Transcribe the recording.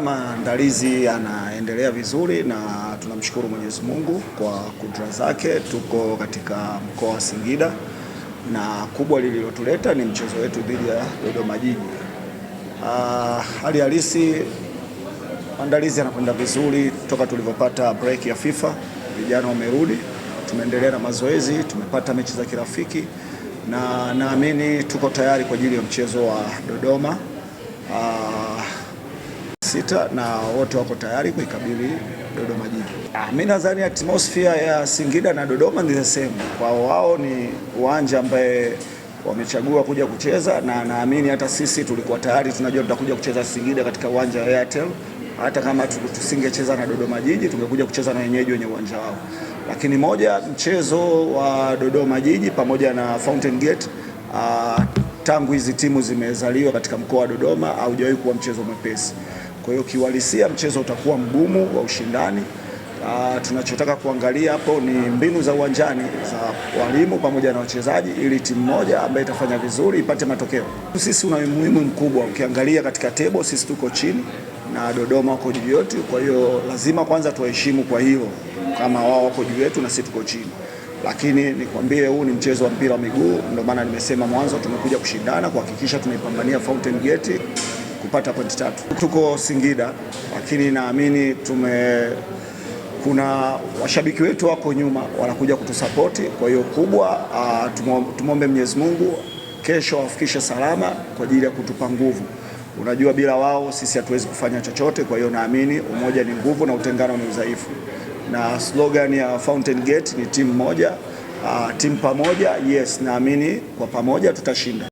Maandalizi yanaendelea vizuri na tunamshukuru Mwenyezi Mungu kwa kudra zake. Tuko katika mkoa wa Singida na kubwa lililotuleta ni mchezo wetu dhidi ya Dodoma Jiji. Hali halisi, maandalizi yanakwenda vizuri toka tulivyopata break ya FIFA. Vijana wamerudi, tumeendelea na mazoezi, tumepata mechi za kirafiki na naamini tuko tayari kwa ajili ya mchezo wa Dodoma na wote wako tayari kuikabili Dodoma Jiji. Mimi nadhani atmosphere ya Singida na Dodoma ni the same. Kwa wao ni uwanja ambaye wamechagua kuja kucheza, na naamini hata sisi tulikuwa tayari tunajua tutakuja kucheza Singida katika uwanja wa Airtel. Hata kama tusingecheza na Dodoma Jiji tungekuja kucheza na wenyeji wenye uwanja wao. Lakini mchezo wa Dodoma Jiji pamoja na Fountain Gate, tangu hizi timu zimezaliwa katika mkoa wa Dodoma haujawahi kuwa mchezo mwepesi. Kwa hiyo kiuhalisia mchezo utakuwa mgumu wa ushindani. Tunachotaka kuangalia hapo ni mbinu za uwanjani za walimu pamoja na wachezaji, ili timu moja ambayo itafanya vizuri ipate matokeo. Sisi una umuhimu mkubwa, ukiangalia katika table sisi tuko chini na Dodoma wako juu yetu. Kwa hiyo lazima kwanza tuwaheshimu kwa hilo, kama wao wako juu yetu na sisi tuko chini. Lakini nikwambie, huu ni mchezo wa mpira wa miguu, ndio maana nimesema mwanzo tumekuja kushindana kuhakikisha tunaipambania Fountain Gate kupata pointi 3. Tuko Singida, lakini naamini kuna washabiki wetu wako nyuma wanakuja kutusapoti. Kwa hiyo kubwa, tumombe Mwenyezi Mungu kesho afikishe salama kwa ajili ya kutupa nguvu. Unajua bila wao sisi hatuwezi kufanya chochote. Kwa hiyo naamini umoja ni nguvu na utengano ni udhaifu, na slogan ya Fountain Gate ni timu moja, timu pamoja. Yes, naamini kwa pamoja tutashinda.